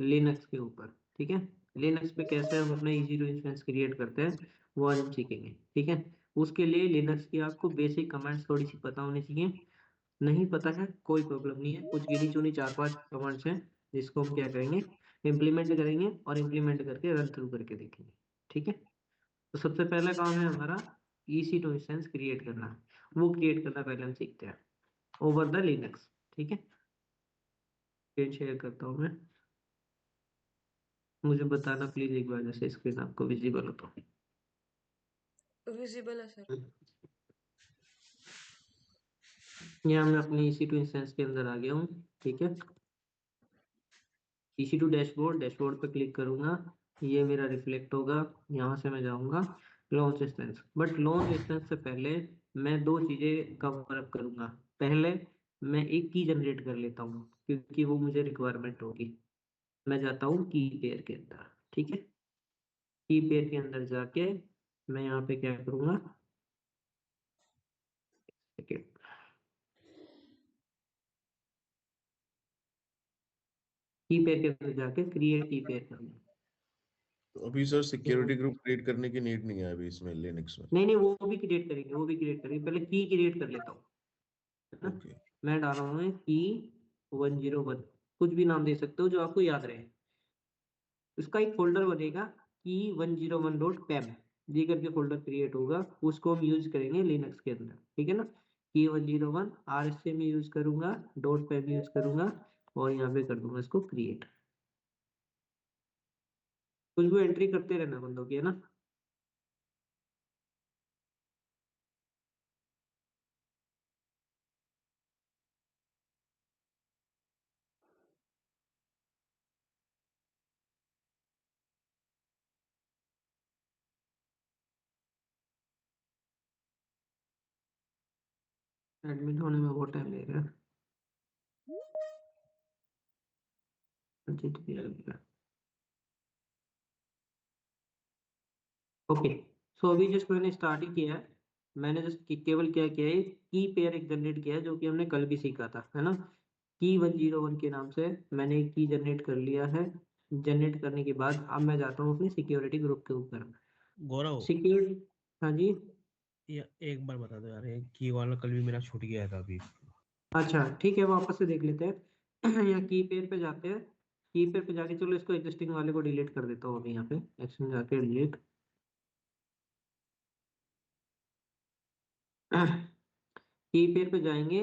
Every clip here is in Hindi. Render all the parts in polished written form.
लिनक्स के ऊपर। ठीक है, लिनक्स पे कैसे हम अपना EC2 इंस्टेंस क्रिएट करते हैं वो आज हम सीखेंगे। ठीक है, उसके लिए लिनक्स की आपको बेसिक कमांड्स थोड़ी सी पता होनी चाहिए। नहीं पता है कोई प्रॉब्लम नहीं है, कुछ गिनी चुनी 4-5 कमांड्स हैं जिसको हम क्या करेंगे, इम्प्लीमेंट करेंगे और इम्प्लीमेंट करके रन थ्रू करके देखेंगे। ठीक है, तो सबसे पहला काम है हमारा EC2 इंस्टेंस क्रिएट करना। वो क्रिएट करना पहले हम सीखते हैं ओवर द लिनक्स। ठीक है, स्क्रीन शेयर करता हूँ मैं, मुझे बताना प्लीज एक बार जैसे स्क्रीन आपको विजिबल हो तो। विजिबल है सर। यहाँ मैं अपनी EC2 इंस्टेंस के अंदर आ गया हूँ। ठीक है, EC2 डैशबोर्ड, डैशबोर्ड पे क्लिक करूंगा, ये मेरा रिफ्लेक्ट होगा। यहाँ से मैं जाऊंगा launch instance, but launch instance से पहले मैं दो चीजें कवर अप करूंगा। पहले मैं एक की जनरेट कर लेता हूँ क्योंकि वो मुझे रिक्वायरमेंट होगी। मैं जाता हूँ की पेयर के अंदर। ठीक है, की पेयर के अंदर जाके मैं यहाँ पे क्या करूंगा, सेकेंड, की पेयर के अंदर जाके क्रिएट की पेयर करना। तो अभी सर यहाँ- सिक्योरिटी ग्रुप क्रिएट करने की नीड नहीं है अभी इसमें लिनक्स में। नहीं नहीं, वो भी क्रिएट करेंगे, वो भी क्रिएट करेंगे, पहले की क्रिएट कर लेता हूँ, है ना। ओके। मैं डाल रहा हूँ की 101, कुछ भी नाम दे सकते हो जो आपको याद रहे। उसका एक फोल्डर बनेगा की 101.pem, ये करके फोल्डर क्रिएट होगा, उसको हम यूज करेंगे लिनक्स के अंदर। ठीक है ना, की 101 RSA में यूज करूंगा, .pem यूज करूंगा और यहाँ पे कर दूंगा इसको क्रिएट। कुछ भी एंट्री करते रहना बंदों की, है ना। एडमिट होने में बहुत टाइम लगेगा। ओके, सो अभी जस्ट मैंने स्टार्ट ही किया है। मैंने जस्ट केवल क्या किया है, की पेयर एक जनरेट किया है जो कि हमने कल भी सीखा था, है ना। की 101 के नाम से मैंने एक की जनरेट कर लिया है। जनरेट करने के बाद अब मैं जाता हूँ अपनी सिक्योरिटी ग्रुप के ऊपर। गौरव, सिक्योरिटी, हाँ जी। ये एक बार बता दो यार, ये की वाला कल भी मेरा छूट गया था अभी। अच्छा ठीक है, वापस से देख लेते हैं। यहाँ की पेयर पे जाते हैं, की पेयर पे जाके चलो इसको एग्जिस्टिंग वाले को डिलीट कर देता हूँ अभी। यहाँ पे एक्शन जाके डिलीट, की पेयर पे जाएंगे,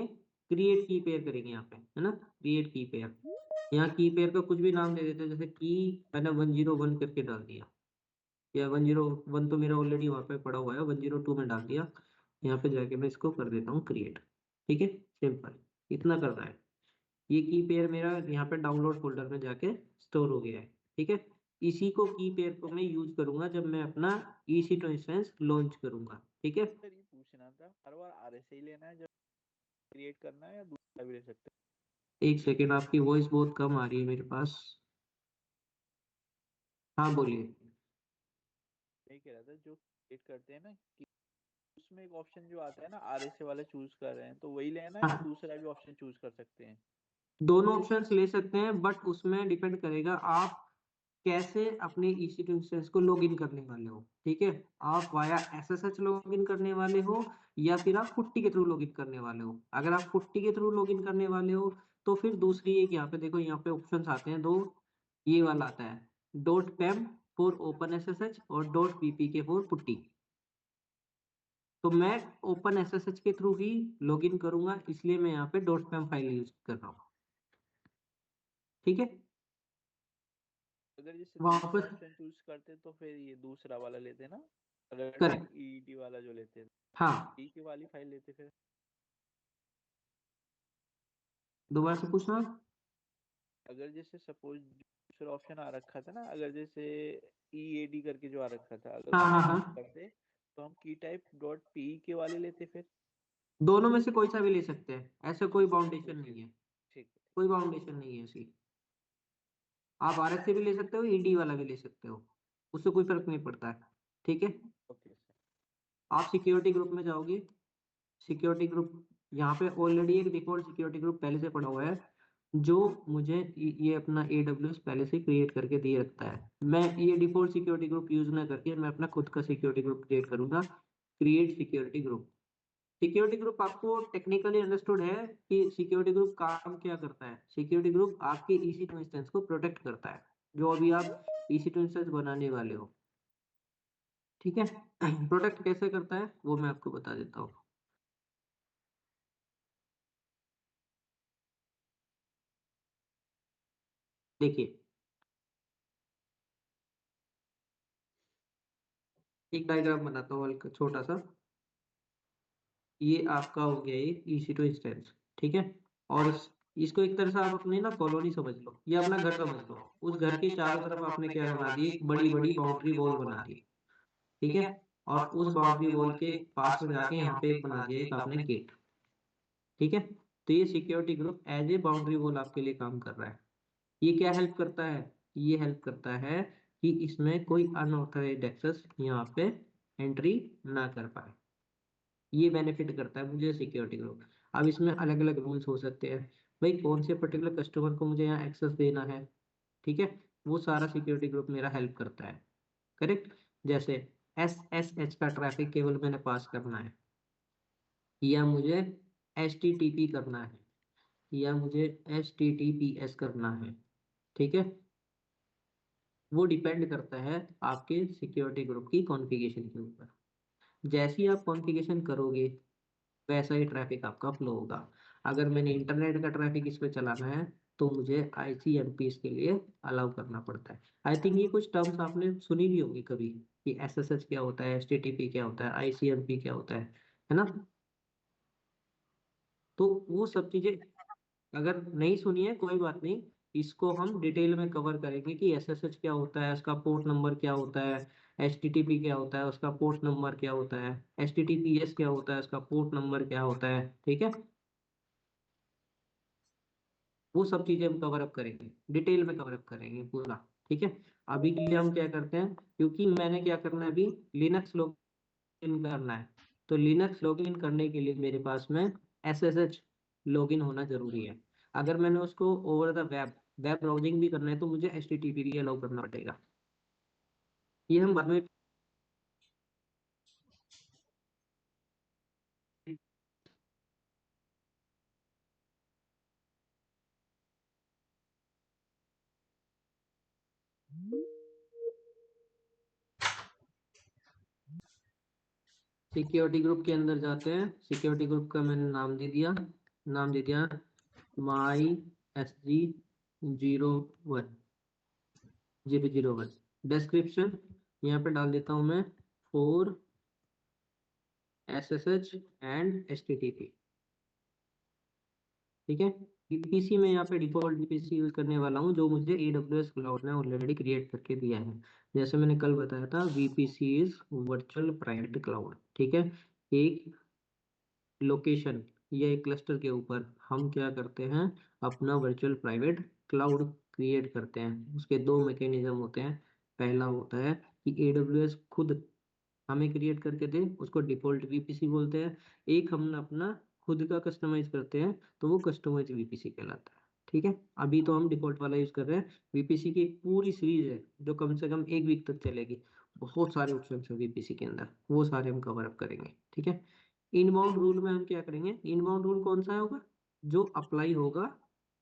क्रिएट की पेयर करेंगे यहाँ पे, है ना, क्रिएट की पेयर। यहाँ की पेयर का कुछ भी नाम दे देते हैं, जैसे की मैंने 101 करके डाल दिया, या 101 तो मेरा ऑलरेडी वहाँ पे पड़ा हुआ है, 102 में डाल दिया। यहाँ पे जाके मैं इसको कर देता हूँ क्रिएट। ठीक है, सिंपल इतना करना है। ये की पेयर मेरा यहाँ पे डाउनलोड फोल्डर में जाके स्टोर हो गया है। ठीक है, इसी को की पेयर को मैं यूज करूंगा जब मैं अपना EC2 इंस्टेंस लॉन्च करूंगा। ठीक है, सर ये पूछना था, हर बार RSA ही लेना है जब क्रिएट करना है या दूसरा भी ले सकते एक सेकेंड, आपकी वॉइस बहुत कम आ रही है मेरे पास। हाँ बोलिए। हैं? यही कह रहा था, जो क्रिएट करते हैं ना कि उसमें एक ऑप्शन जो आता है ना, RSA वाला चूज कर रहे हैं तो वही लेना है या हाँ, दूसरा भी ऑप्शन चूज कर सकते हैं? दोनों ऑप्शंस ले सकते हैं, बट उसमें डिपेंड करेगा आप कैसे अपने EC2 इंस्टेंस को लॉगिन करने वाले हो। ठीक है, आप वाया SSH लॉगिन करने वाले हो या फिर आप पुट्टी के थ्रू लॉगिन करने वाले हो। अगर आप पुट्टी के थ्रू लॉगिन करने वाले हो तो फिर दूसरी एक यहाँ पे देखो, यहाँ पे ऑप्शंस आते हैं दो। ये वाला आता है .pem फॉर ओपन SSH और .ppk फॉर पुट्टी। तो मैं ओपन SSH के थ्रू ही लॉगिन करूंगा, इसलिए मैं यहाँ पे .pem फाइल यूज कर रहा हूँ। ठीक है, अगर जैसे वहां दूसरा पर ऑप्शन चूज करते तो फिर ये दूसरा वाला लेते ना, अगर करेक्ट, .EET वाला जो लेते हाँ ठीक वाली फाइल लेते फिर। दोबारा से पूछना। अगर जैसे सपोज दूसरा ऑप्शन आ रखा था ना, अगर जैसे EAD करके जो आ रखा था, अगर हाँ उसको हाँ चूज हाँ, करते तो हम की टाइप .PEK वाले लेते फिर। दोनों में से कोई सा भी ले सकते हैं, ऐसे कोई बाउंडेशन ओके, नहीं है। ठीक है। कोई बाउंडेशन नहीं है ऐसी। आप RS से भी ले सकते हो, ED वाला भी ले सकते हो, उससे कोई फर्क नहीं पड़ता है। ठीक है, ओके सर। आप सिक्योरिटी ग्रुप में जाओगे, सिक्योरिटी ग्रुप यहाँ पे ऑलरेडी एक डिफॉल्ट सिक्योरिटी ग्रुप पहले से पड़ा हुआ है। जो मुझे ये अपना AWS पहले से क्रिएट करके दिए रखता है। मैं ये डिफॉल्ट सिक्योरिटी ग्रुप यूज ना करके मैं अपना खुद का सिक्योरिटी ग्रुप क्रिएट करूंगा, create security group. Security group आपको टेक्निकली अंडरस्टूड है कि सिक्योरिटी ग्रुप काम क्या करता है। सिक्योरिटी ग्रुप आपके EC2 इंस्टेंस को प्रोटेक्ट करता है, जो अभी आप EC2 इंस्टेंस बनाने वाले हो, ठीक है। प्रोटेक्ट कैसे करता है वो मैं आपको बता देता हूँ। देखिए, एक डायग्राम बनाता हूँ हल्का छोटा सा। ये आपका हो गया एक EC2 इंस्टेंस, ठीक है। और इसको एक तरह से आप अपनी ना कॉलोनी समझ लो, या अपना घर समझ लो। उस घर के चारों तरफ आपने क्या बना दी, एक बड़ी बड़ी बाउंड्री वॉल बना दी, ठीक है। और उस बाउंड्री वॉल के पास में जाके यहाँ पे एक बना दिया एक आपने गेट, ठीक है। तो ये security group as a boundary wall आपके लिए काम कर रहा है। ये क्या हेल्प करता है, ये हेल्प करता है कि इसमें कोई अनऑथराइज्ड एक्सेस यहाँ पे एंट्री ना कर पाए। ये बेनिफिट करता है मुझे सिक्योरिटी ग्रुप। अब इसमें अलग अलग रूल्स हो सकते हैं, भाई कौन से पर्टिकुलर कस्टमर को मुझे यहाँ एक्सेस देना है, ठीक है। वो सारा सिक्योरिटी ग्रुप मेरा हेल्प करता है, करेक्ट। जैसे SSH का ट्रैफिक केवल मैंने पास करना है, या मुझे HTTP करना है, या मुझे HTTPS करना है, ठीक है। वो डिपेंड करता है आपके सिक्योरिटी ग्रुप की कॉन्फ़िगरेशन के ऊपर। जैसी आप कॉन्फ़िगरेशन करोगे वैसा ही ट्रैफिक आपका फ्लो होगा। अगर मैंने इंटरनेट का ट्रैफिक इस पे चलाना है तो मुझे ICMP इसके लिए अलाउ करना पड़ता है। आई थिंक ये कुछ टर्म्स आपने सुनी भी होगी कभी, कि SSH क्या होता है, HTTP क्या होता है, ICMP क्या होता है ना। तो वो सब चीजें अगर नहीं सुनी है कोई बात नहीं, इसको हम डिटेल में कवर करेंगे कि SSH क्या होता है, उसका पोर्ट नंबर क्या होता है, HTTP क्या होता है, उसका पोर्ट नंबर क्या होता है, HTTPS क्या होता है, उसका पोर्ट नंबर क्या होता है, ठीक है। वो सब चीजें हम कवर अप करेंगे, डिटेल में कवर अप करेंगे पूरा, ठीक है। अभी के लिए हम क्या करते हैं, क्योंकि मैंने क्या करना है अभी, लिनक्स लॉगिन करना है। तो लिनक्स लॉगिन करने के लिए मेरे पास में SSH लॉगिन होना जरूरी है। अगर मैंने उसको ओवर द वेब ब्राउजिंग भी करना है तो मुझे HTTP भी अलाउ करना पड़ेगा। ये हम बाद में सिक्योरिटी ग्रुप के अंदर जाते हैं। सिक्योरिटी ग्रुप का मैंने नाम दे दिया MySG 001। डिस्क्रिप्शन यहाँ पे डाल देता हूँ मैं, फॉर SSH एंड HTTP, ठीक है। VPC में यहाँ पे डिफॉल्ट VPC यूज करने वाला हूँ, जो मुझे AWS क्लाउड ने ऑलरेडी क्रिएट करके दिया है। जैसे मैंने कल बताया था, VPC is virtual private cloud, ठीक है। एक लोकेशन या एक क्लस्टर के ऊपर हम क्या करते हैं, अपना वर्चुअल प्राइवेट क्लाउड क्रिएट करते हैं। उसके दो मैकेनिज्म होते हैं। पहला होता है कि AWS खुद हमें क्रिएट करके दे, उसको डिफॉल्ट VPC बोलते हैं। एक हम अपना खुद का कस्टमाइज करते हैं तो वो कस्टमाइज VPC कहलाता है, ठीक है। अभी तो हम डिफॉल्ट वाला यूज कर रहे हैं। VPC की एक पूरी सीरीज है जो कम से कम 1 वीक तक चलेगी। बहुत सारे ऑप्शन है VPC के अंदर, वो सारे हम कवर अप करेंगे, ठीक है। इनबाउंड रूल में हम क्या करेंगे, इनबाउंड रूल कौन सा होगा, जो अप्लाई होगा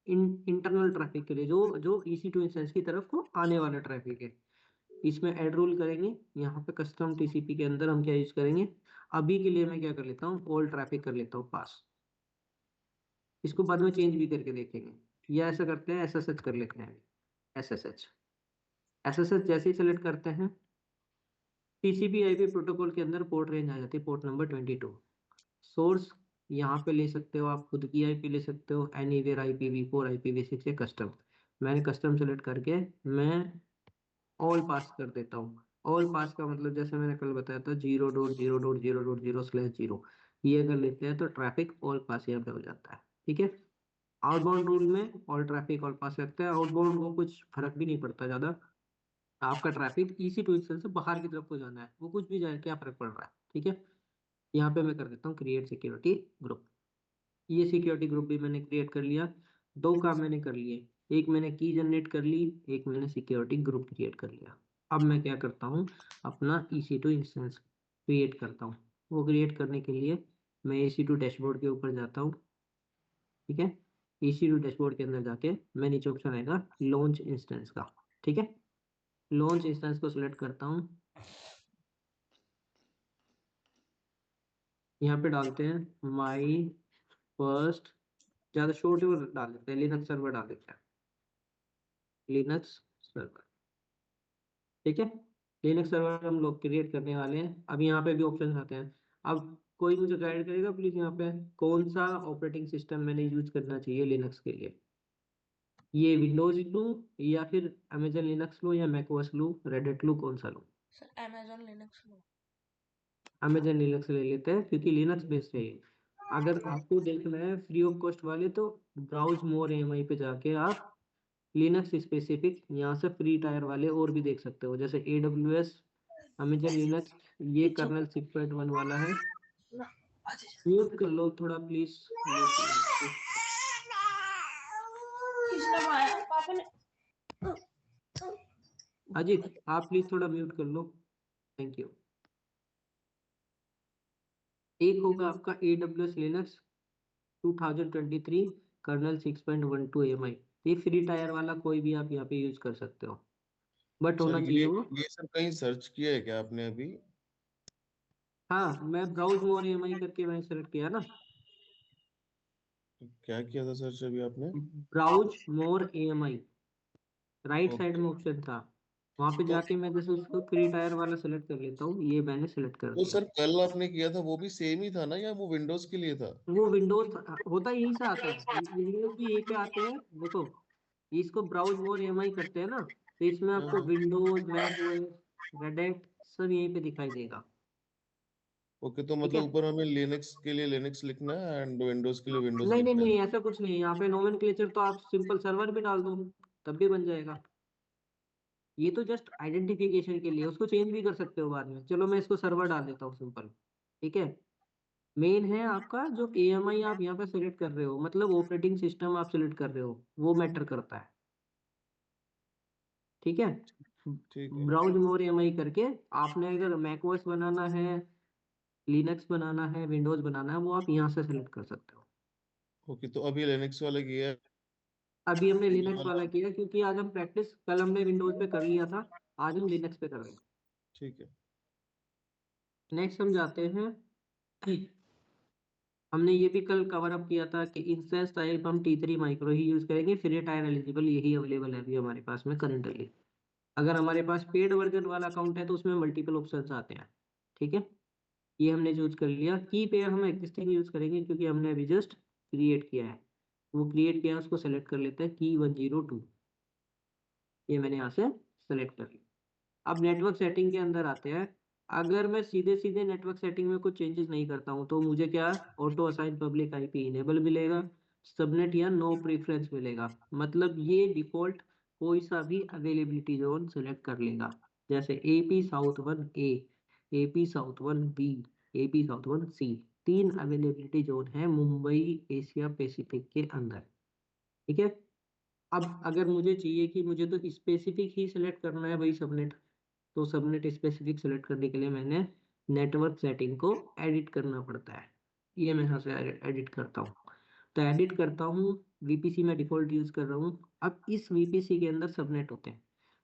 इंटरनल ट्रैफिक के लिए, जो जो EC2 इंस्टेंस की तरफ को आने वाला ट्रैफिक है। इसमें ऐड रूल करेंगे। यहाँ पे कस्टम TCP के अंदर हम क्या यूज करेंगे, अभी के लिए मैं क्या कर लेता हूँ, ऑल ट्रैफिक कर लेता हूँ पास। इसको बाद में चेंज भी करके देखेंगे, या ऐसा करते हैं SSH कर लेते हैं। SSH जैसे ही सेलेक्ट करते हैं, TCP/IP प्रोटोकॉल के अंदर पोर्ट रेंज आ जाती है, पोर्ट नंबर 22। सोर्स यहाँ पे ले सकते हो, आप खुद की IP ले सकते हो, एनीवेयर IPv4 IPv6 या कस्टम। मैंने कस्टम सेलेक्ट करके मैं ऑल पास कर देता हूँ। ऑल पास का मतलब जैसे मैंने कल बताया था, 0.0.0.0/0, ये अगर लेते हैं तो ट्रैफिक ऑल पास यहाँ पे हो जाता है, ठीक है। आउटबाउंड रूल में ऑल ट्रैफिक ऑल पास रखते हैं। आउटबाउंड को कुछ फर्क भी नहीं पड़ता ज्यादा, आपका ट्रैफिक EC2 इंस्टेंस से बाहर की तरफ को जाना है, वो कुछ भी जाए, क्या फर्क पड़ रहा है, ठीक है। यहाँ पे मैं कर देता हूँ क्रिएट सिक्योरिटी ग्रुप। ये सिक्योरिटी ग्रुप भी मैंने क्रिएट कर लिया। दो काम मैंने कर लिए, एक मैंने की जनरेट कर ली, एक मैंने सिक्योरिटी ग्रुप क्रिएट कर लिया। अब मैं क्या करता हूँ, अपना EC2 इंस्टेंस क्रिएट करता हूँ। वो क्रिएट करने के लिए मैं EC2 डैशबोर्ड के ऊपर जाता हूँ, ठीक है। EC2 डैशबोर्ड के अंदर जाके मैं नीचे ऑप्शन आएगा लॉन्च इंस्टेंस का, ठीक है। लॉन्च इंस्टेंस को सिलेक्ट करता हूँ, यहाँ पे डालते हैं माई फर्स्ट, ज़्यादा शॉर्ट ही डाल देते हैं, लिनक्स सर्वर डाल देते हैं, लिनक्स सर्वर, ठीक है। लिनक्स सर्वर हम लोग क्रिएट करने वाले हैं। अब यहाँ पे भी ऑप्शन आते हैं। अब कोई मुझे गाइड करेगा प्लीज, यहाँ पे कौन सा ऑपरेटिंग सिस्टम मैंने यूज करना चाहिए लिनक्स के लिए? ये विंडोज लूँ या फिर अमेजन लिनक्स लूँ या मैकओएस लूँ, रेड लूँ, कौन सा लूँ? सर अमेजोन लिनक्स लो। अमेजन लिनक्स ले लेते हैं क्योंकि लिनक्स बेस्ड है ये। अगर आपको देखना है फ्री ऑफ कॉस्ट वाले तो ब्राउज मोर AMI पे जाके आप लिनक्स स्पेसिफिक यहाँ से फ्री टायर वाले और भी देख सकते हो, जैसे AWS, अमेजन लिनक्स, ये कर्नल 6.1 वाला है। म्यूट कर लो थोड़ा प्लीज, म्यूट कर लो। किसने मारा पापा ने? अजीत आप प्लीज थोड़ा म्यूट कर लो, थैंक यू। एक होगा आपका AWS लिनक्स 2023 कर्नल 6.12 AMI, ये फ्री टायर वाला कोई भी आप यहाँ पे यूज कर सकते हो, बट सर होना चाहिए वो। ये सर कहीं सर्च किया है क्या आपने अभी? हाँ, मैं ब्राउज मोर AMI करके मैंने सेलेक्ट किया ना, क्या किया था सर्च अभी आपने? ब्राउज मोर AMI, राइट साइड ओके। में ऑप्शन था, वहां पे तो जाके मैं जैसे उसको फ्री टायर वाला सेलेक्ट कर लेता हूँ, ये मैंने सेलेक्ट कर तो दिया। सर कल आपने किया था वो भी सेम ही था ना, या वो विंडोज के लिए था? वो विंडोज होता यहीं से आता है, विंडोज भी यहीं पे आते हैं देखो। इसको ब्राउज मोर AMI करते हैं ना, तो इसमें हाँ आपको हाँ। विंडोज, मैक ओएस, रेड सब यहीं पे दिखाई देगा, ओके, तो ठीक मतलब है। ऊपर हमें लिनक्स के लिए लिनक्स लिखना है एंड विंडोज के लिए विंडोज नहीं नहीं लिखना है। नहीं, ऐसा कुछ नहीं, यहाँ पे नोमेनक्लेचर तो आप सिंपल सर्वर भी डाल दो तब भी बन जाएगा। ये तो जस्ट आइडेंटिफिकेशन के लिए, उसको चेंज भी कर सकते हो बाद में। चलो मैं इसको सर्वर डाल देता हूँ सिंपल, ठीक है। मेन है आपका जो AMI आप यहाँ पे सिलेक्ट कर रहे हो, मतलब ऑपरेटिंग सिस्टम आप सिलेक्ट कर रहे हो, वो मैटर करता है, ठीक है। ठीक है। ब्राउज मोर AMI करके आपने अगर मैकओएस बनाना है, लिनक्स बनाना है, विंडोज बनाना है, वो आप यहाँ से सिलेक्ट कर सकते हो। ओके, तो अभी लिनक्स वाला किया है। अभी हमने ये लिनक्स वाला। वाला किया क्योंकि आज हम प्रैक्टिस, कल हमने विंडोज पे कर लिया था, आज हम लिनक्स पे कर रहे हैं। ठीक है। नेक्स्ट हम जाते हैं, हमने ये भी कल कवर अप किया था कि इंस्टेंस टाइप हम T3 माइक्रो ही यूज करेंगे, फ्री टायर एलिजिबल यही अवेलेबल है अभी हमारे पास में करंटली। अगर हमारे पास पेड वर्जन वाला अकाउंट है तो उसमें मल्टीपल ऑप्शंस आते हैं, ठीक है। ये हमने यूज कर लिया। की पेयर हम एग्जिस्टिंग यूज करेंगे क्योंकि हमने अभी जस्ट क्रिएट किया है, वो क्रिएट किया है उसको सेलेक्ट कर लेते हैं, की 102, ये मैंने यहाँ से सेलेक्ट कर लिया। अब नेटवर्क सेटिंग के अंदर आते हैं। अगर मैं सीधे सीधे नेटवर्क सेटिंग में कुछ चेंजेस नहीं करता हूँ तो मुझे क्या, auto assign public IP enable मिलेगा, सबनेट या नो प्रेफरेंस मिलेगा। मतलब ये डिफॉल्ट कोई सा भी अवेलेबिलिटी जोन सेलेक्ट कर लेगा, जैसे AP south 1A, AP south 1B, AP south 1C, तीन अवेलेबिलिटी जोन है मुंबई एशिया पैसिफिक के अंदर, ठीक है। अब अगर मुझे चाहिए कि मुझे तो स्पेसिफिक ही सिलेक्ट करना है भाई सबनेट, तो सबनेट स्पेसिफिक सेलेक्ट करने के लिए मैंने नेटवर्क सेटिंग को एडिट करना पड़ता है। ये मैं यहाँ से एडिट करता हूँ, तो एडिट करता हूँ, VPC में डिफॉल्ट यूज कर रहा हूँ। अब इस VPC के अंदर सबनेट होते हैं,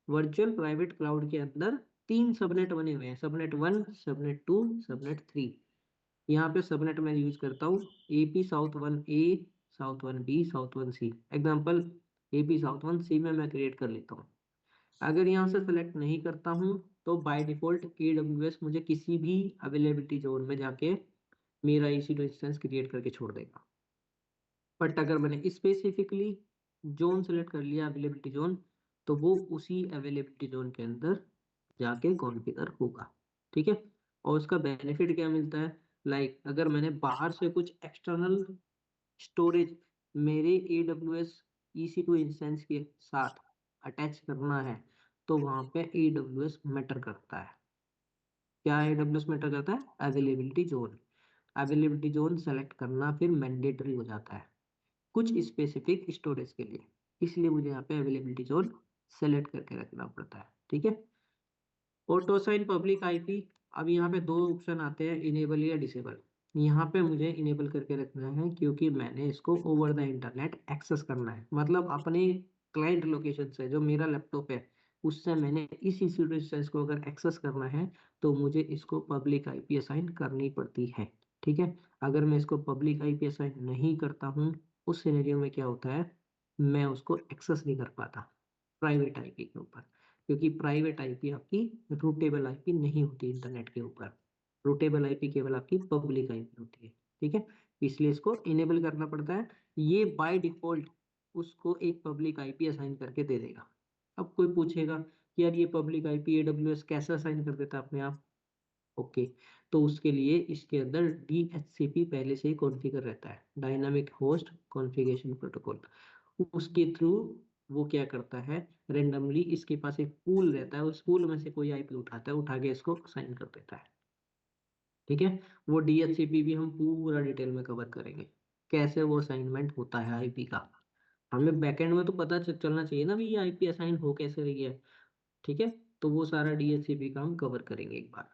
वर्चुअल प्राइवेट क्लाउड के अंदर तीन सबनेट बने हुए हैं, सबनेट 1, सबनेट 2, सबनेट 3। यहाँ पे सबनेट मैं यूज करता हूँ AP south 1A, south 1B, south 1C। Example AP south 1C में मैं क्रिएट कर लेता हूँ। अगर यहाँ से सेलेक्ट नहीं करता हूँ तो बाय डिफॉल्ट AWS मुझे किसी भी अवेलेबिलिटी जोन में जाके मेरा EC2 इंस्टेंस क्रिएट करके छोड़ देगा। बट अगर मैंने स्पेसिफिकली जोन सेलेक्ट कर लिया अवेलेबिलिटी जोन, तो वो उसी अवेलेबिलिटी जोन के अंदर जाके कॉन्फ़िगर होगा, ठीक है। और उसका बेनिफिट क्या मिलता है, लाइक अगर मैंने बाहर से कुछ एक्सटर्नल स्टोरेज मेरे AWS EC2 इंस्टेंस के साथ अटैच करना है तो वहां पे AWS मैटर करता है। क्या AWS मैटर करता है? Availability zone, availability zone select करना फिर मैंडेटरी हो जाता है। कुछ स्पेसिफिक स्टोरेज के लिए, इसलिए मुझे यहाँ पे अवेलेबिलिटी जोन सेलेक्ट करके रखना पड़ता है। ठीक है, ऑटो साइन पब्लिक आईपी, अब यहाँ पे दो ऑप्शन आते हैं, इनेबल या डिसेबल। यहाँ पे मुझे इनेबल करके रखना है क्योंकि मैंने इसको ओवर द इंटरनेट एक्सेस करना है, मतलब अपने क्लाइंट लोकेशन से, जो मेरा लैपटॉप है उससे मैंने इस इंस्टीट्यूशन को अगर एक्सेस करना है तो मुझे इसको पब्लिक आईपी असाइन करनी पड़ती है। ठीक है, अगर मैं इसको पब्लिक आईपी असाइन नहीं करता हूँ, उस सिनेरियो में क्या होता है, मैं उसको एक्सेस नहीं कर पाता प्राइवेट आईपी के ऊपर, क्योंकि प्राइवेट आईपी आपकी रूटेबल आईपी नहीं होती इंटरनेट के ऊपर। रूटेबल आईपी केवल आपकी पब्लिक आईपी होती है। ठीक है, इसलिए इसको इनेबल करना पड़ता है। ये बाय डिफॉल्ट उसको एक पब्लिक आईपी असाइन करके दे देगा। अब कोई पूछेगा कि यार ये पब्लिक आईपी एडब्ल्यूएस कैसे असाइन कर देता अपने आप? ओके, तो उसके लिए इसके अंदर DHCP पहले से ही कॉन्फ़िगर रहता है, डायनामिक होस्ट कॉन्फ़िगरेशन प्रोटोकॉल। उसके थ्रू वो क्या करता है, रेंडमली इसके पास एक पूल रहता है, उस पूल में से कोई आईपी उठाता है, उठा के इसको असाइन कर देता है। ठीक है, वो DHCP भी हम पूरा डिटेल में कवर करेंगे, कैसे वो असाइनमेंट होता है आईपी का। हमें बैकएंड में तो पता चलना चाहिए ना भी ये आईपी असाइन हो कैसे रही है। ठीक है, तो वो सारा DHCP का हम कवर करेंगे एक बार।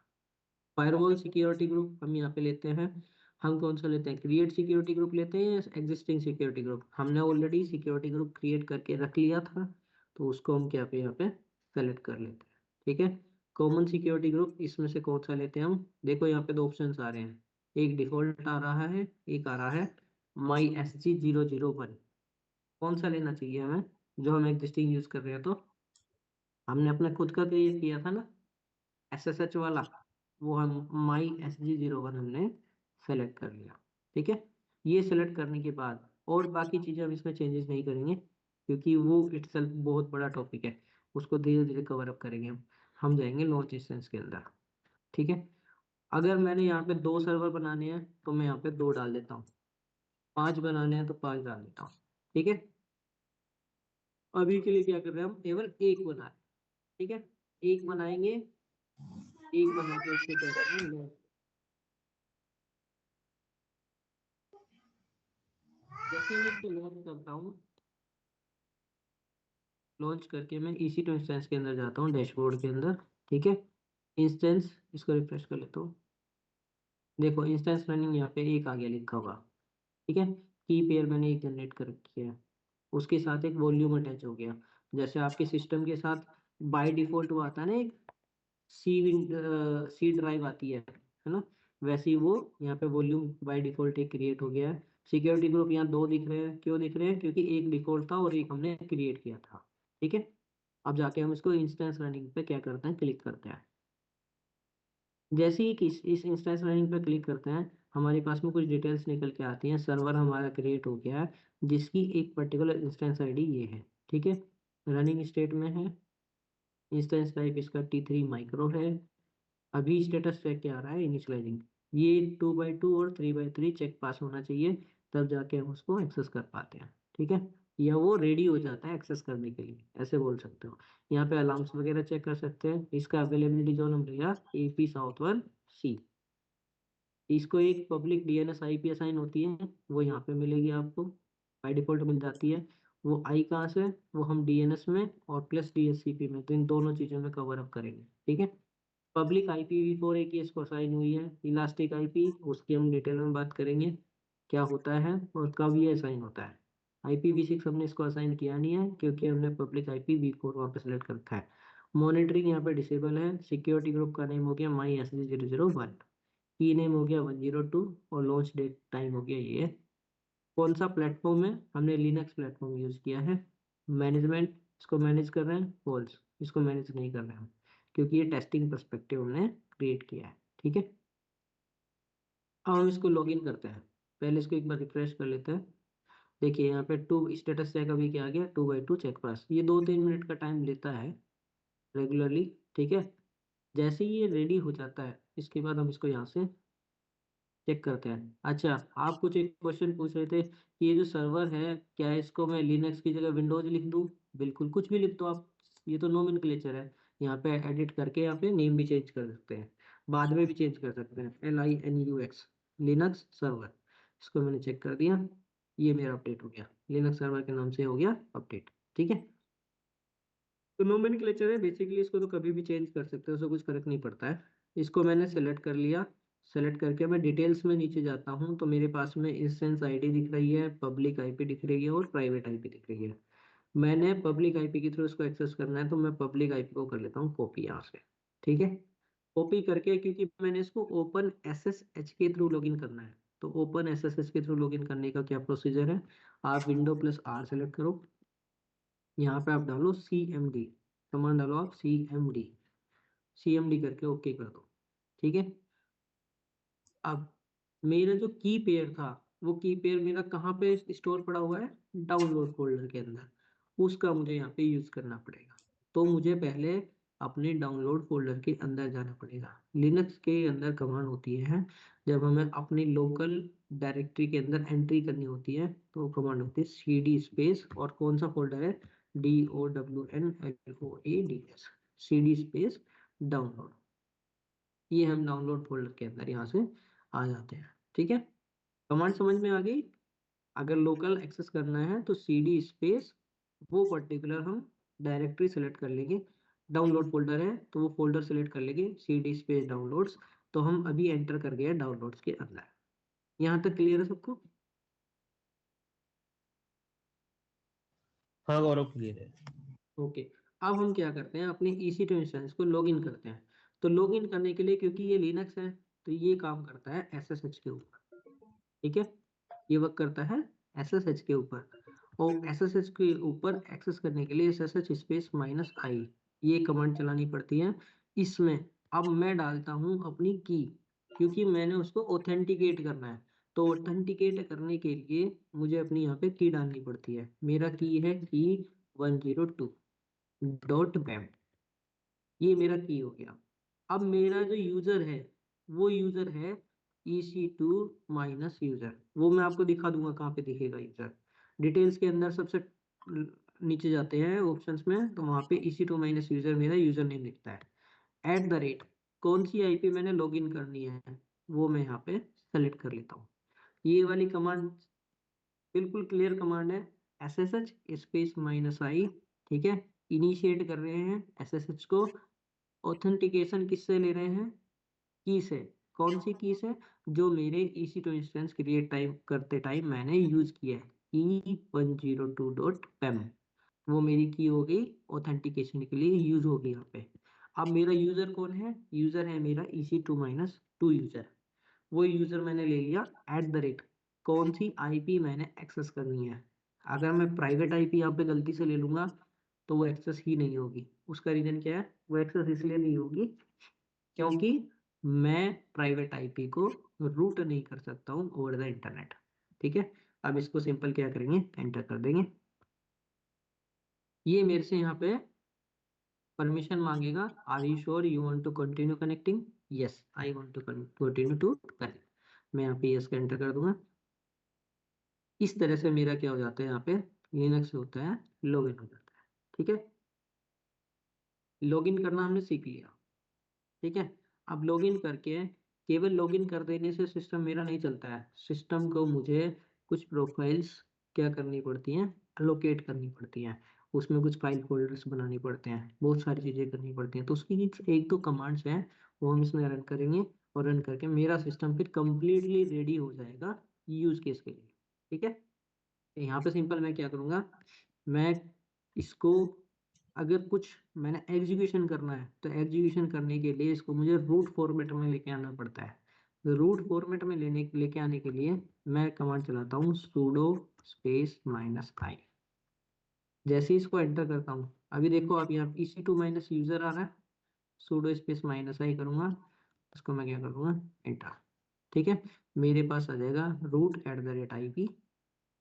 फायरवॉल सिक्योरिटी ग्रुप हम यहाँ पे लेते हैं, हम कौन सा लेते हैं, क्रिएट सिक्योरिटी ग्रुप लेते हैं या एग्जिस्टिंग सिक्योरिटी ग्रुप? हमने ऑलरेडी सिक्योरिटी ग्रुप क्रिएट करके रख लिया था, तो उसको हम क्या पे यहाँ पे सेलेक्ट कर लेते हैं। ठीक है, कॉमन सिक्योरिटी ग्रुप, इसमें से कौन सा लेते हैं हम? देखो यहाँ पे दो ऑप्शन आ रहे हैं, एक डिफॉल्ट आ रहा है, एक आ रहा है MySG001। कौन सा लेना चाहिए हमें, जो हम एग्जिस्टिंग यूज कर रहे हैं? तो हमने अपना खुद का क्रिएट किया था ना SSH वाला, वो हम MySG01 हमने सेलेक्ट कर लिया। ठीक है, ये सेलेक्ट करने के बाद और बाकी चीजें हम इसमें चेंजेस नहीं करेंगे, क्योंकि वो इटसेल्फ बहुत बड़ा टॉपिक है, उसको धीरे धीरे कवर अप करेंगे हम जाएंगे लॉन्च इंस्टेंस के अंदर। ठीक है, अगर मैंने यहाँ पे 2 सर्वर बनाने हैं तो मैं यहाँ पे 2 डाल देता हूँ, 5 बनाने हैं तो 5 डाल देता हूँ। ठीक है, अभी के लिए क्या कर रहे हैं, हम केवल एक बना रहे हैं। ठीक है, एक बनाएंगे, एक बना के उसको क्या करना है, जैसे मैं इसको लॉन्च करता हूँ, लॉन्च करके मैं EC2 इंस्टेंस के अंदर जाता हूँ, डैशबोर्ड के अंदर। ठीक है, इंस्टेंस, इसको रिफ्रेश कर लेता हूँ, देखो इंस्टेंस रनिंग यहाँ पे एक आ गया लिखा हुआ। ठीक है, की पेयर मैंने एक जनरेट कर रखी है, उसके साथ एक वॉल्यूम अटैच हो गया। जैसे आपके सिस्टम के साथ बाय डिफॉल्ट वो आता है ना, एक सी ड्राइव आती है ना, वैसे ही वो यहाँ पे वॉल्यूम बाय डिफॉल्ट एक क्रिएट हो गया है। सिक्योरिटी ग्रुप यहाँ 2 दिख रहे हैं, क्यों दिख रहे हैं, क्योंकि एक डिफॉल्ट था और एक हमने क्रिएट किया था। ठीक है, अब जाके हम इसको इंस्टेंस रनिंग पे क्या करते हैं, क्लिक करते हैं। जैसे ही इस इंस्टेंस रनिंग पे क्लिक करते हैं, हमारे पास में कुछ डिटेल्स निकल के आती हैं, सर्वर हमारा क्रिएट हो गया है जिसकी एक पर्टिकुलर इंस्टेंस आईडी ये है। ठीक है, रनिंग स्टेट में है, इंस्टेंस टाइप इसका T3 माइक्रो है, अभी स्टेटस चेक क्या आ रहा है, इनिशियलाइजिंग। ये 2x2 और 3x3 चेक पास होना चाहिए, तब जाके हम उसको एक्सेस कर पाते हैं। ठीक है, या वो रेडी हो जाता है एक्सेस करने के लिए, ऐसे बोल सकते हो। यहाँ पे अलार्म्स वगैरह चेक कर सकते हैं, इसका अवेलेबिलिटी जोन हम लिया AP South1C। इसको एक पब्लिक DNS IP असाइन होती है, वो यहाँ पे मिलेगी आपको, बाय डिफॉल्ट मिल जाती है। वो आई कहाँ से, वो हम DNS में और प्लस DHCP में, तो इन दोनों चीज़ों में कवर अप करेंगे। ठीक है, पब्लिक IPv4 एक ही इसको असाइन हुई है, इलास्टिक IP, उसकी हम डिटेल में बात करेंगे क्या होता है और कब ये असाइन होता है। IPv6 हमने इसको असाइन किया नहीं है क्योंकि हमने पब्लिक IPv4 वहाँ पे सेलेक्ट कर रखा है। मॉनिटरिंग यहाँ पे डिसेबल है। सिक्योरिटी ग्रुप का नेम हो गया MySG001, की नेम हो गया 102 और लॉन्च डेट टाइम हो गया ये। कौन सा प्लेटफॉर्म है, हमने लिनक्स प्लेटफॉर्म यूज किया है। मैनेजमेंट, इसको मैनेज कर रहे हैं, फॉल्स, इसको मैनेज नहीं कर रहे हैं क्योंकि ये टेस्टिंग पर्सपेक्टिव हमने क्रिएट किया है। ठीक है, अब हम इसको लॉगिन करते हैं, पहले इसको एक बार रिफ्रेश कर लेते हैं। देखिए यहाँ पे 2 स्टेटस चेक अभी क्या आ गया, 2x2 चेक पास, ये 2-3 मिनट का टाइम लेता है रेगुलरली। ठीक है, जैसे ही ये रेडी हो जाता है, इसके बाद हम इसको यहाँ से चेक करते हैं। अच्छा, आप कुछ एक क्वेश्चन पूछ रहे थे कि ये जो सर्वर है, क्या इसको मैं लिनक्स की जगह विंडोज लिख दूं? बिल्कुल, कुछ भी लिख दो आप, ये तो नोमेनक्लेचर है। यहाँ पे एडिट करके यहाँ पे नेम भी चेंज कर सकते हैं, बाद में भी चेंज कर सकते हैं। LINUX लिनक्स सर्वर, इसको मैंने चेक कर दिया। ये मेरा अपडेट हो गया, लिनक्स सर्वर के नाम से हो गया अपडेट। ठीक है, तो नोमेनक्लेचर है बेसिकली, इसको तो कभी भी चेंज कर सकते हो, उससे कुछ फर्क नहीं पड़ता है। इसको मैंने सेलेक्ट कर लिया, सेलेक्ट करके मैं डिटेल्स में नीचे जाता हूँ तो मेरे पास में इंस्टेंस आईडी दिख रही है, पब्लिक आईपी दिख रही है और प्राइवेट आईपी दिख रही है। मैंने पब्लिक आईपी के थ्रू इसको एक्सेस करना है तो मैं पब्लिक आईपी को कर लेता हूँ कॉपी यहाँ से। ठीक है, कॉपी करके, क्योंकि मैंने इसको ओपन एसएसएच के थ्रू लॉगिन करना है, तो ओपन एसएसएच के थ्रू लॉगिन करने का क्या प्रोसीजर है, आप विंडो प्लस आर सेलेक्ट करो, यहाँ पे आप डालो CMD, कमांड डालो आप CMD करके ओके कर दो। ठीक है, अब मेरा जो की पेयर था वो की पेयर मेरा कहाँ पे स्टोर पड़ा हुआ है, डाउनलोड फोल्डर के अंदर, उसका मुझे यहाँ पे यूज करना पड़ेगा। तो मुझे पहले अपने डाउनलोड फोल्डर के अंदर जाना पड़ेगा। लिनक्स के अंदर कमांड होती है जब हमें अपनी लोकल डायरेक्टरी के अंदर एंट्री करनी होती है तो कमांड होती है CD स्पेस, और कौन सा फोल्डर है, DOWNLOADS, CD स्पेस डाउनलोड। ये हम डाउनलोड फोल्डर के अंदर यहाँ से आ जाते हैं। ठीक है, कमांड समझ में आ गई। अगर लोकल एक्सेस करना है तो CD स्पेस वो पर्टिकुलर हम डायरेक्टरी सेलेक्ट कर लेंगे, डाउनलोड फोल्डर है तो वो फोल्डर सेलेक्ट कर लेंगे, CD स्पेस डाउनलोड्स। तो हम अभी एंटर कर गए डाउनलोड्स के अंदर। यहाँ तक क्लियर है सबको? हाँ गौरव क्लियर है। ओके, अब हम क्या करते हैं, अपने EC2 इंस्टेंस को लॉगिन करते हैं। तो लॉगिन करने के लिए, क्योंकि ये लिनक्स है तो ये काम करता है SSH के ऊपर। ठीक है, ये वर्क करता है SSH के ऊपर, और SSH के ऊपर एक्सेस करने के लिए SSH स्पेस -i ये कमांड चलानी पड़ती है। इसमें अब मैं डालता हूँ अपनी की, क्योंकि मैंने उसको ऑथेंटिकेट करना है। तो ऑथेंटिकेट करने के लिए मुझे अपनी यहाँ पे की डालनी पड़ती है। मेरा की है key102.bam, ये मेरा की हो गया। अब मेरा जो यूजर है वो यूजर है EC2 माइनस यूजर, वो मैं आपको दिखा दूंगा कहाँ पे दिखेगा यूजर। डिटेल्स के अंदर सबसे नीचे जाते हैं ऑप्शंस में तो वहाँ पे EC2 माइनस यूजर मेरा यूजर नेम दिखता है। @ कौन सी IP मैंने लॉगिन करनी है वो मैं यहाँ पे सेलेक्ट कर लेता हूँ। ये वाली कमांड बिल्कुल क्लियर कमांड है, SSH स्पेस -i। ठीक है, इनिशिएट कर रहे हैं SSH को। ऑथेंटिकेशन किससे ले रहे हैं, की से। कौन सी की से, जो मेरे EC2 इंस्टेंस क्रिएट टाइम करते टाइम मैंने यूज किया है, key102.pem, वो मेरी की हो गई, ऑथेंटिकेशन के लिए यूज होगी यहाँ पे। अब मेरा यूजर कौन है, यूजर है मेरा EC2 माइनस 2 यूजर। वो यूजर मैंने ले लिया। @ कौन सी IP मैंने एक्सेस करनी है। अगर मैं प्राइवेट IP यहाँ पे गलती से ले लूंगा तो वो एक्सेस ही नहीं होगी। उसका रीजन क्या है, वो एक्सेस इसलिए नहीं होगी क्योंकि मैं प्राइवेट IP को रूट नहीं कर सकता हूँ ओवर द इंटरनेट। ठीक है, अब इसको सिंपल क्या करेंगे, एंटर कर देंगे। ये मेरे से यहाँ पे परमिशन मांगेगा, are you sure you want to continue connecting, yes I want to continue to connect. मैं यहाँ पे यस का एंटर कर दूंगा। इस तरह से मेरा क्या हो जाता है, यहाँ पे लिनक्स होता है लॉगिन हो जाता है। ठीक है, लॉगिन करना हमने सीख लिया। ठीक है, अब लॉगिन करके, केवल लॉगिन कर देने से सिस्टम मेरा नहीं चलता है। सिस्टम को मुझे कुछ प्रोफाइल्स क्या करनी पड़ती हैं, अलोकेट करनी पड़ती हैं। उसमें कुछ फाइल फोल्डर्स बनानी पड़ते हैं, बहुत सारी चीज़ें करनी पड़ती हैं। तो उसकी एक दो कमांड्स हैं वो हम इसमें रन करेंगे, और रन करके मेरा सिस्टम फिर कंप्लीटली रेडी हो जाएगा यूज केस के लिए। ठीक है, यहाँ पे सिंपल मैं क्या करूँगा, मैं इसको, अगर कुछ मैंने एग्जीक्यूशन करना है तो एग्जीक्यूशन करने के लिए इसको मुझे रूट फॉर्मेट में लेके आना पड़ता है। रूट फॉर्मेट में लेके आने के लिए मैं कमांड चलाता हूँ sudo स्पेस -i। जैसे ही इसको एंटर करता हूँ, अभी देखो आप यहाँ EC2 माइनस यूजर आ रहा है, sudo स्पेस -i करूँगा, इसको मैं क्या करूँगा, एंटर। ठीक है, मेरे पास आ जाएगा root@IP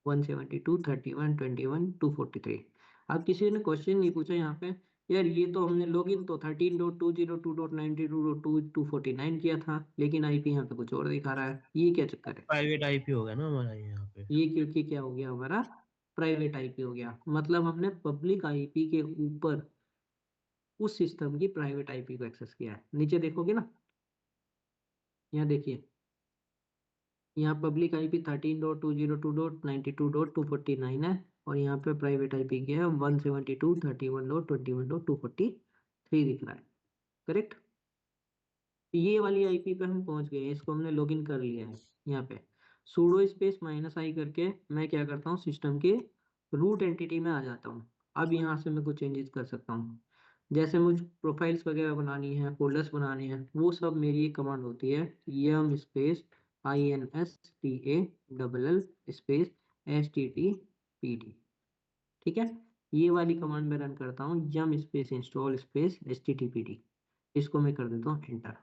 172.31.21.243। अब किसी ने क्वेश्चन नहीं पूछा यहाँ पे, यार ये तो हमने लॉगिन तो 13.202.92.249 किया था, लेकिन IP यहाँ पे कुछ और दिखा रहा है, ये क्या चक्कर है। प्राइवेट आईपी हो गया ना हमारा ये यहाँ पे। ये क्योंकि क्या हो गया, हमारा प्राइवेट IP हो गया, मतलब हमने पब्लिक IP के ऊपर उस सिस्टम की प्राइवेट IP को एक्सेस किया है। नीचे देखोगे ना, यहाँ देखिए यहाँ पब्लिक आईपी 13.202.92.249 है और यहाँ पे प्राइवेट आईपी क्या है 172.31.21.243 दिख रहा है, करेक्ट। ये वाली आईपी पे हम पहुंच गए, इसको हमने लॉगिन कर लिया है। यहाँ पे sudo स्पेस -i करके मैं क्या करता हूँ, सिस्टम के रूट एंटिटी में आ जाता हूँ। अब यहाँ से मैं कुछ चेंजेस कर सकता हूँ, जैसे मुझे प्रोफाइल्स वगैरह बनानी है, फोल्डर्स बनानी है, वो सब मेरी एक कमांड होती है yum space install space httpd। ठीक है, ये वाली कमांड मैं रन करता हूँ yum space install space httpd। इसको मैं कर देता हूँ एंटर।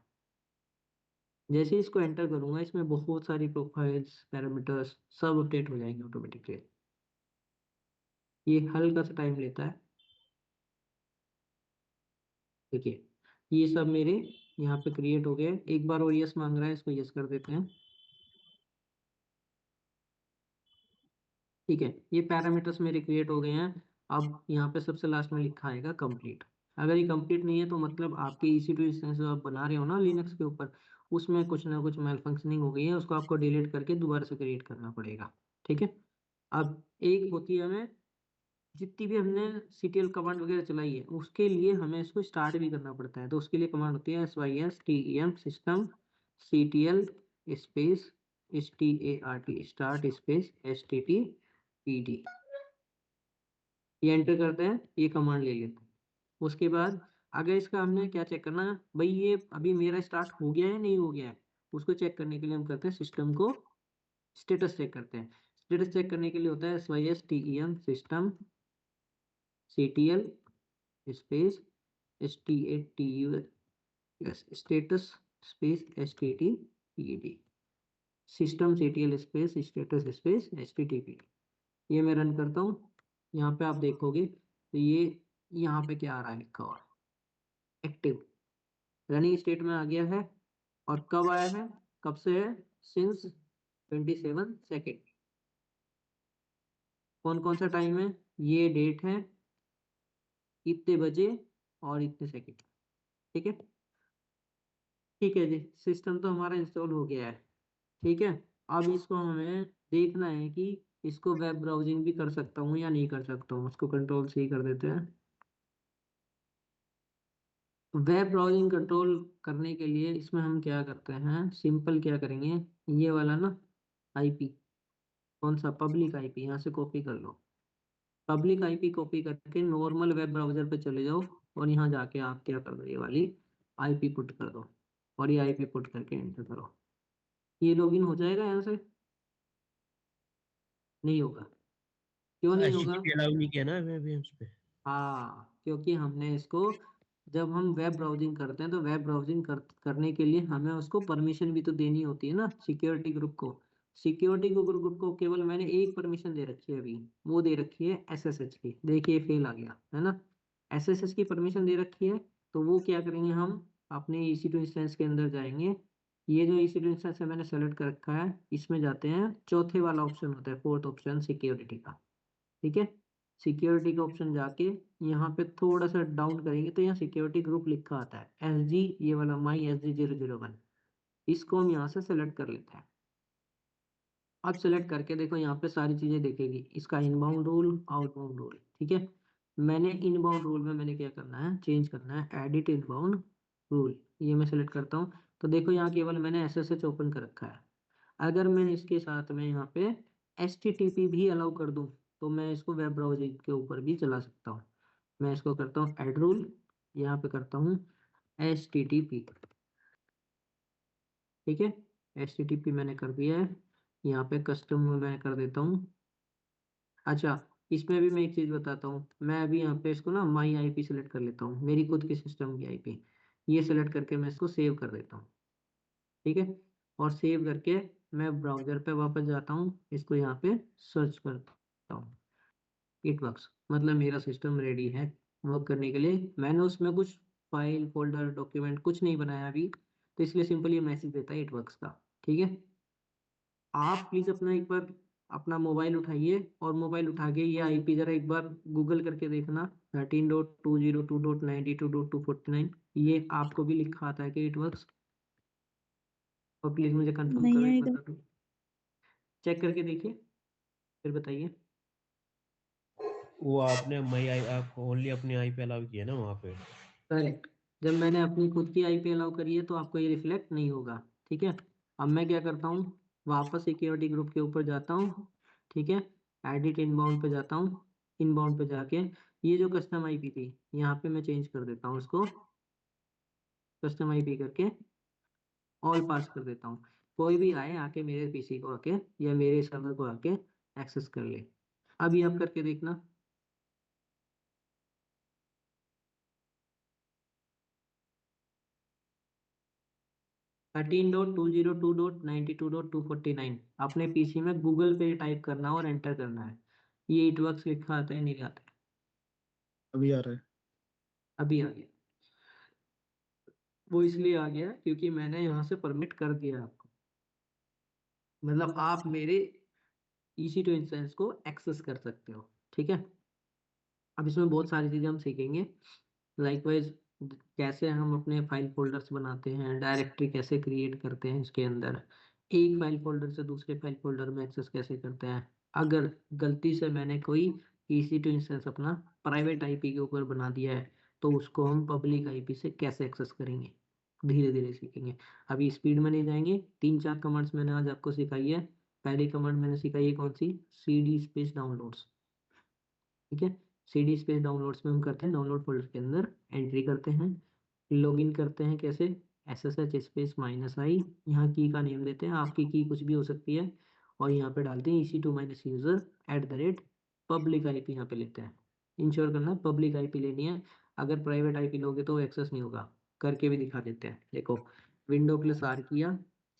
जैसे इसको एंटर करूंगा इसमें बहुत सारी प्रोफाइल्स पैरामीटर्स सब अपडेट हो जाएंगे ऑटोमेटिकली। ये हल्का सा टाइम लेता है। देखिए ये सब मेरे यहाँ पे क्रिएट हो गए। एक बार और यस मांग रहा है, इसको यस कर देते हैं। ठीक है, ये पैरामीटर्स मेरे क्रिएट हो गए हैं। अब यहाँ पे सबसे लास्ट में लिखा आएगा कंप्लीट। अगर ये कंप्लीट नहीं है तो मतलब आपके EC2 इंस्टेंस जो आप बना रहे हो ना लिनक्स के ऊपर, उसमें कुछ ना कुछ मेल फंक्शनिंग हो गई है, उसको आपको डिलीट करके दोबारा से क्रिएट करना पड़ेगा। ठीक है, अब एक होती है हमें जितनी भी हमने CTL कमांड वगैरह चलाई है उसके लिए हमें इसको स्टार्ट भी करना पड़ता है, तो उसके लिए कमांड होती है SYSTEM system CTL space START space HTTPD। ये एंटर करते हैं, ये कमांड ले लेते हैं। उसके बाद अगर इसका हमने क्या चेक करना है, भाई ये अभी मेरा स्टार्ट हो गया है नहीं हो गया है, उसको चेक करने के लिए हम करते हैं सिस्टम को स्टेटस चेक करते हैं। स्टेटस चेक करने के लिए होता है SYSTEM system CTL space status space HTTPD। System CTL space status space HTTPD। ये मैं रन करता हूँ। यहाँ पे आप देखोगे तो ये यहाँ पे क्या आ रहा है लिखा हुआ एक्टिव रनिंग स्टेट में आ गया है। और कब आया है, कब से है, सिंस 27 सेकेंड। कौन कौन सा टाइम है, ये डेट है, इतने बजे और इतने सेकेंड। ठीक है, ठीक है जी, सिस्टम तो हमारा इंस्टॉल हो गया है। ठीक है, अब इसको हमें देखना है कि इसको वेब ब्राउजिंग भी कर सकता हूँ या नहीं कर सकता हूँ। उसको कंट्रोल C कर देते हैं। वेब ब्राउजिंग कंट्रोल करने के लिए इसमें हम क्या करते हैं, सिंपल क्या करेंगे, ये वाला ना आईपी, कौन सा पब्लिक आईपी, यहाँ से कॉपी कर लो। पब्लिक आईपी कॉपी करके नॉर्मल वेब ब्राउजर पे चले जाओ और यहाँ जाके आप क्या कर दो, ये वाली आईपी पुट कर दो और ये आईपी पुट करके एंटर करो। ये लॉगिन हो जाएगा यहाँ से, नहीं होगा। क्यों नहीं होगा, HTTP अलाउ नहीं किया ना अभी उस पे। हाँ क्योंकि हमने इसको जब हम वेब ब्राउजिंग करते हैं तो वेब ब्राउजिंग करने के लिए हमें उसको परमिशन भी तो देनी होती है ना सिक्योरिटी ग्रुप को। सिक्योरिटी ग्रुप को केवल मैंने एक परमिशन दे रखी है अभी, वो दे रखी है SSH की। देखिए फेल आ गया है ना, SSH की परमिशन दे रखी है। तो वो क्या करेंगे, हम अपने EC2 इंस्टेंस के अंदर जाएंगे। ये जो EC2 इंस्टेंस है मैंने सेलेक्ट कर रखा है, इसमें जाते हैं, चौथे वाला ऑप्शन होता है, फोर्थ ऑप्शन सिक्योरिटी का। ठीक है, सिक्योरिटी का ऑप्शन जाके यहाँ पे थोड़ा सा डाउन करेंगे तो यहाँ सिक्योरिटी ग्रुप लिखा आता है SG, ये वाला माई SG 001। इसको हम यहाँ से सेलेक्ट कर लेते हैं। अब सेलेक्ट करके देखो यहाँ पे सारी चीजें देखेगी, इसका इनबाउंड रूल आउटबाउंड रूल। ठीक है, मैंने इनबाउंड रूल में मैंने क्या करना है, चेंज करना है एडिट इनबाउंड रूल। ये मैं सेलेक्ट करता हूँ तो देखो यहाँ केवल मैंने SSH ओपन कर रखा है। अगर मैं इसके साथ में यहाँ पे HTTP भी अलाउ कर दूं तो मैं इसको वेब ब्राउजिंग के ऊपर भी चला सकता हूँ। मैं इसको करता हूँ ऐड रूल, यहाँ पे करता हूँ HTTP। ठीक है, HTTP मैंने कर दिया है। यहाँ पे कस्टम में मैं कर देता हूँ। अच्छा, इसमें भी मैं एक चीज़ बताता हूँ, मैं अभी यहाँ पे इसको ना माई IP सेलेक्ट कर लेता हूँ, मेरी खुद की सिस्टम की IP। ये सेलेक्ट करके मैं इसको सेव कर देता हूँ। ठीक है, और सेव करके मैं ब्राउजर पे वापस जाता हूँ, इसको यहाँ पे सर्च करता हूँ। इट वर्क्स, मतलब मेरा सिस्टम रेडी है वर्क करने के लिए। मैंने उसमें कुछ फाइल फोल्डर डॉक्यूमेंट कुछ नहीं बनाया अभी, तो इसलिए सिंपल ये मैसेज देता है इट वर्क्स का। ठीक है, आप प्लीज अपना एक बार अपना मोबाइल उठाइए और मोबाइल उठा के ये IP जरा एक बार गूगल करके देखना 13.202.92.249। ये आपको भी लिखा आता है कि इट वर्क्स, और प्लीज मुझे कंफर्म नहीं करो एक आएगा। बार। चेक करके देखिए, फिर बताइए। वो आपने मई आई आप ओनली अपनी आई पे अलाउ किया ना वहाँ पे। करेक्ट। जब मैंने अपनी खुद की आईपी अलाउ करी है तो आपको ये रिफ्लेक्ट नहीं होगा। ठीक है, अब मैं क्या करता हूँ, वापस सिक्योरिटी ग्रुप के ऊपर जाता हूँ। ठीक है, एडिट इनबाउंड पे जाता हूँ। इनबाउंड पे जाके ये जो कस्टम आईपी थी यहाँ पे मैं चेंज कर देता हूँ इसको, कस्टम आईपी करके ऑल पास कर देता हूँ। कोई भी आए आके मेरे पीसी को आके या मेरे सर्वर को आके एक्सेस कर ले। अब ये आप करके देखना। 13.202.92.249 अपने पीसी में गूगल पे टाइप करना है और एंटर करना है। ये इटवर्क्स लिखा आता है नहीं आता है? अभी आ रहा है। अभी आ गया। वो इसलिए आ गया क्योंकि मैंने यहाँ से परमिट कर दिया आपको, मतलब आप मेरे EC2 इंस्टेंस को एक्सेस कर सकते हो। ठीक है, अब इसमें बहुत सारी चीजें हम सीखेंगे। लाइकवाइज कैसे हम अपने फाइल फोल्डर्स बनाते हैं, डायरेक्टरी कैसे क्रिएट करते हैं इसके अंदर, एक फाइल फोल्डर से दूसरे फाइल फोल्डर में एक्सेस कैसे करते हैं। अगर गलती से मैंने कोई EC2 इंस्टेंस अपना प्राइवेट आईपी के ऊपर बना दिया है तो उसको हम पब्लिक आईपी से कैसे एक्सेस करेंगे, धीरे धीरे सीखेंगे। अभी स्पीड में नहीं जाएंगे। 3-4 कमांड्स मैंने आज आपको सिखाई है। पहली कमांड मैंने सिखाई है कौन सी, CD स्पेस डाउनलोड्स। ठीक है, CD स्पेस डाउनलोड्स में हम करते हैं डाउनलोड फोल्डर के अंदर एंट्री करते हैं, लॉगिन करते हैं कैसे, SSH स्पेस -i, यहाँ की का नेम देते हैं, आपकी की कुछ भी हो सकती है, और यहाँ पे डालते हैं EC2 user @ पब्लिक आईपी यहाँ पे लेते हैं। इंश्योर करना पब्लिक आईपी लेनी है, अगर प्राइवेट आईपी लोगे तो एक्सेस नहीं होगा। करके भी दिखा देते हैं, देखो विंडो प्लस R किया,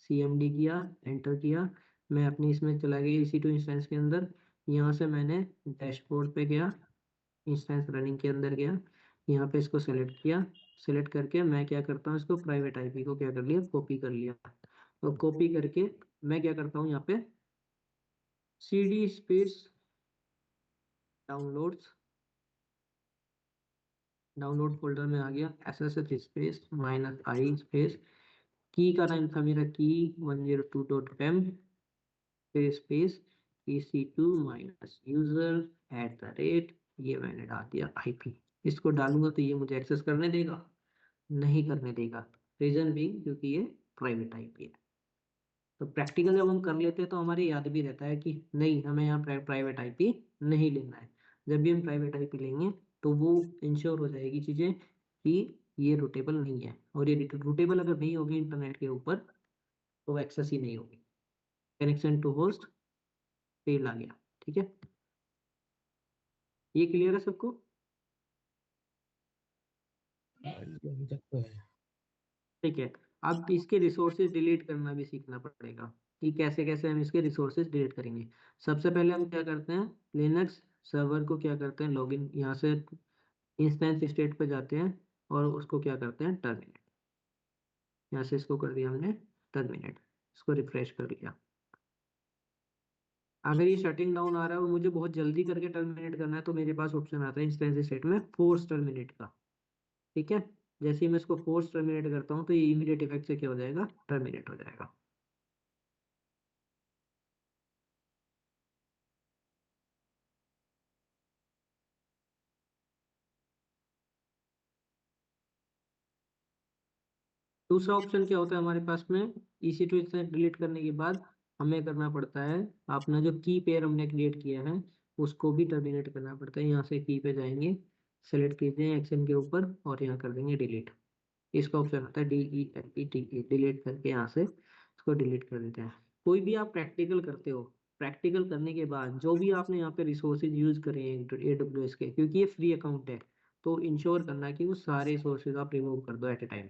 CMD किया, एंटर किया, मैं अपनी इसमें चला गया EC2 इंस्टेंस के अंदर। यहाँ से मैंने डैशबोर्ड पे गया, इंस्टेंस रनिंग के अंदर गया, यहाँ पे इसको सेलेक्ट किया। सेलेक्ट करके मैं क्या करता हूँ, इसको प्राइवेट आईपी को क्या कर लिया, कॉपी कर लिया। तो कॉपी करके मैं क्या करता हूँ, यहाँ पे CD space downloads, download folder में आ गया, SSH स्पेस -i स्पेस, की का नाम था मेरा की 102.m, फिर स्पेस EC2 user ये मैंने डाल दिया आईपी। इसको डालूंगा तो ये मुझे एक्सेस करने देगा, नहीं करने देगा। रीजन भी क्योंकि ये प्राइवेट आईपी है। तो प्रैक्टिकल जब हम कर लेते हैं तो हमारे याद भी रहता है कि नहीं, हमें यहाँ प्राइवेट आईपी नहीं लेना है। जब भी हम प्राइवेट आईपी लेंगे तो वो इंश्योर हो जाएगी चीजें कि ये रूटेबल नहीं है, और ये रूटेबल अगर नहीं होगी इंटरनेट के ऊपर तो एक्सेस ही नहीं होगी। कनेक्शन टू होस्ट फेल आ गया। ठीक है, ये क्लियर है सबको? अभी तक तो है। ठीक है, अब इसके रिसोर्सेज डिलीट करना भी सीखना पड़ेगा कि कैसे कैसे हम इसके रिसोर्सेज डिलीट करेंगे। सबसे पहले हम क्या करते हैं, लिनक्स सर्वर को क्या करते हैं, लॉगिन, यहाँ से इंस्टेंस स्टेट पे जाते हैं और उसको क्या करते हैं, टर्मिनेट। यहाँ से इसको कर दिया हमने टर्मिनेट, इसको रिफ्रेश कर लिया। अगर ये शटिंग डाउन आ रहा है और मुझे बहुत जल्दी करके टर्मिनेट करना है तो मेरे पास ऑप्शन आता है इंस्टेंस स्टेट में फोर्स टर्मिनेट का। ठीक है, जैसे ही मैं इसको फोर्स टर्मिनेट करता हूँ तो ये इमीडिएट इफेक्ट से क्या हो जाएगा, टर्मिनेट हो जाएगा। दूसरा ऑप्शन क्या होता है हमारे पास में, EC2 इंस्टेंस डिलीट करने के बाद हमें करना पड़ता है अपना जो की पेयर हमने क्रिएट किया है उसको भी टर्मिनेट करना पड़ता है। यहाँ से की पे जाएंगे, सेलेक्ट कीजिए एक्शन के ऊपर और यहाँ कर देंगे डिलीट। इसका ऑप्शन आता है DELETE, डिलीट करके यहाँ से इसको डिलीट कर देते हैं। कोई भी आप प्रैक्टिकल करते हो, प्रैक्टिकल करने के बाद जो भी आपने यहाँ पे रिसोर्सेज यूज करे हैं AWS के, क्योंकि ये फ्री अकाउंट है, तो इंश्योर करना कि वो सारे रिसोर्सेज आप रिमूव कर दो एट ए टाइम।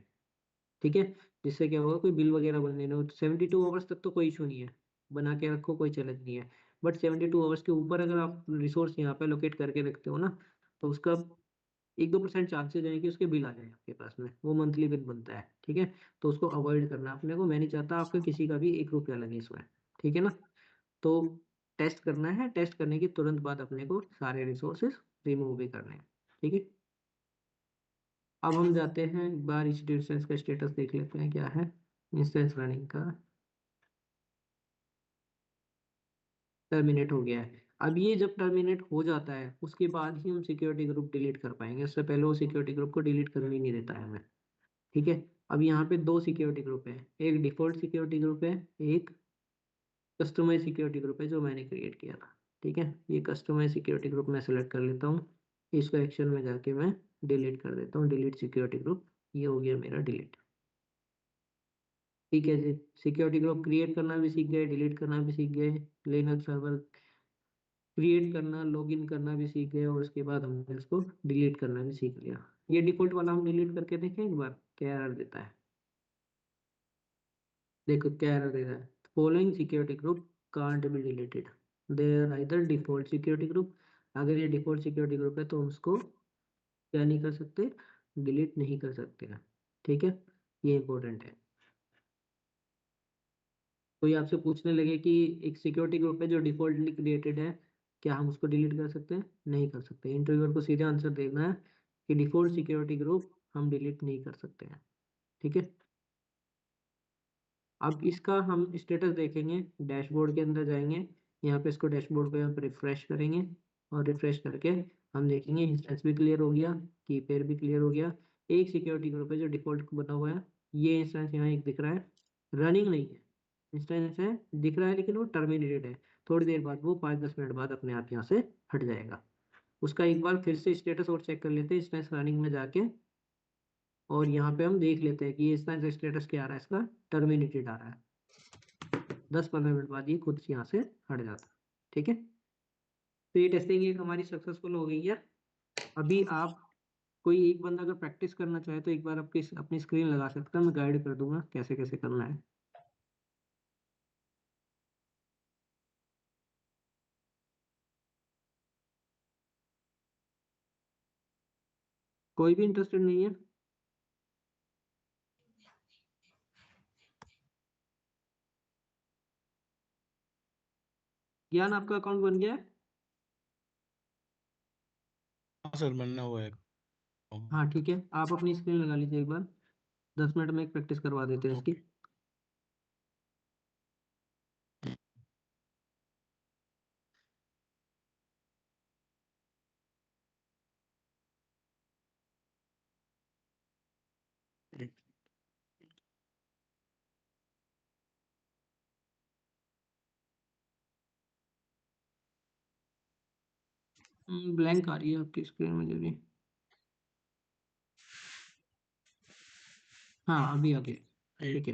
ठीक है, जिससे क्या होगा, कोई बिल वगैरह बनने में 72 आवर्स तक तो कोई इशू नहीं है, बना के रखो, कोई चैलेंज नहीं है। बट 72 आवर्स के ऊपर अगर आप रिसोर्स यहाँ पे लोकेट करके रखते हो ना, तो उसका 1-2% चांसेस हैं कि उसके बिल आ जाए आपके पास में, वो मंथली बिल बनता है। ठीक है, तो उसको अवॉइड करना अपने को, मैं नहीं चाहता आपका किसी का भी 1 रुपया लगे इसमें। ठीक है ना, तो टेस्ट करना है, टेस्ट करने के तुरंत बाद अपने को सारे रिसोर्सेज रिमूव भी करने हैं। ठीक है, अब हम जाते हैं एक बार इस इंस्टेंस का स्टेटस देख लेते हैं क्या है, इंस्टेंस रनिंग का। टर्मिनेट हो गया है। अब ये जब टर्मिनेट हो जाता है उसके बाद ही हम सिक्योरिटी ग्रुप डिलीट कर पाएंगे, उससे पहले वो सिक्योरिटी ग्रुप को डिलीट करने नहीं देता है हमें। ठीक है, अब यहाँ पे दो सिक्योरिटी ग्रुप है, एक डिफॉल्ट सिक्योरिटी ग्रुप है, एक कस्टमाइज सिक्योरिटी ग्रुप है जो मैंने क्रिएट किया था। ठीक है, ये कस्टमाइज सिक्योरिटी ग्रुप मैं सेलेक्ट कर लेता हूँ, इसको एक्शन में जाके मैं डिलीट कर देता हूँ, डिलीट सिक्योरिटी ग्रुप, ये हो गया मेरा डिलीट। ठीक है जी, सिक्योरिटी ग्रुप क्रिएट करना भी सीख गए, डिलीट करना भी सीख गए, लिनक्स सर्वर क्रिएट करना, लॉगिन करना भी सीख गए, और उसके बाद हमने इसको डिलीट करना भी सीख लिया। ये डिफॉल्ट वाला हम डिलीट करके देखें एक बार, क्या एरर देता है। देखो क्या एरर दे रहा है, following security group can't be deleted, they are either default security group. अगर ये डिफॉल्ट सिक्योरिटी ग्रुप है तो हम उसको क्या नहीं कर सकते, डिलीट नहीं कर सकते हैं। ठीक है, ये इंपॉर्टेंट है। कोई आपसे पूछने लगे कि एक सिक्योरिटी ग्रुप है जो डिफॉल्टली क्रिएटेड है, क्या हम उसको डिलीट कर सकते हैं? नहीं कर सकते। इंटरव्यूअर को सीधा आंसर देना है कि डिफॉल्ट सिक्योरिटी ग्रुप हम डिलीट नहीं कर सकते हैं। ठीक है, अब इसका हम स्टेटस देखेंगे, डैशबोर्ड के अंदर जाएंगे, यहाँ पे इसको डैशबोर्ड पे आप रिफ्रेश करेंगे, और रिफ्रेश करके हम देखेंगे इंस्टेंस भी क्लियर हो गया, की पेयर भी क्लियर हो गया। एक सिक्योरिटी ग्रुप है जो डिफॉल्ट बना हुआ है, ये इंस्टेंस यहाँ एक दिख रहा है, रनिंग नहीं है, इंस्टेंस है दिख रहा है लेकिन वो टर्मिनेटेड है। थोड़ी देर बाद वो 5-10 मिनट बाद अपने आप यहाँ से हट जाएगा। उसका एक बार फिर से स्टेटस और चेक कर लेते हैं इंस्टेंस रनिंग में जाके, और यहाँ पे हम देख लेते हैं कि ये इंस्टेंस स्टेटस क्या आ रहा है, इसका टर्मिनेटेड आ रहा है। 10-15 मिनट बाद ये खुद से यहाँ से हट जाता है। ठीक है, तो ये टेस्टिंग एक हमारी सक्सेसफुल हो गई है। अभी आप कोई एक बंदा अगर प्रैक्टिस करना चाहे तो एक बार आपकी अपनी स्क्रीन लगा सकता है, मैं गाइड कर दूंगा कैसे कैसे करना है। कोई भी इंटरेस्टेड नहीं है? ज्ञान, आपका अकाउंट बन गया है? हाँ सर, बनना हुआ है। हाँ ठीक है, आप अपनी स्क्रीन लगा लीजिए एक बार, 10 मिनट में एक प्रैक्टिस करवा देते हैं इसकी। ओके। ब्लैंक आ रही है आपकी स्क्रीन मुझे भी। हाँ अभी आ गया, ठीक है।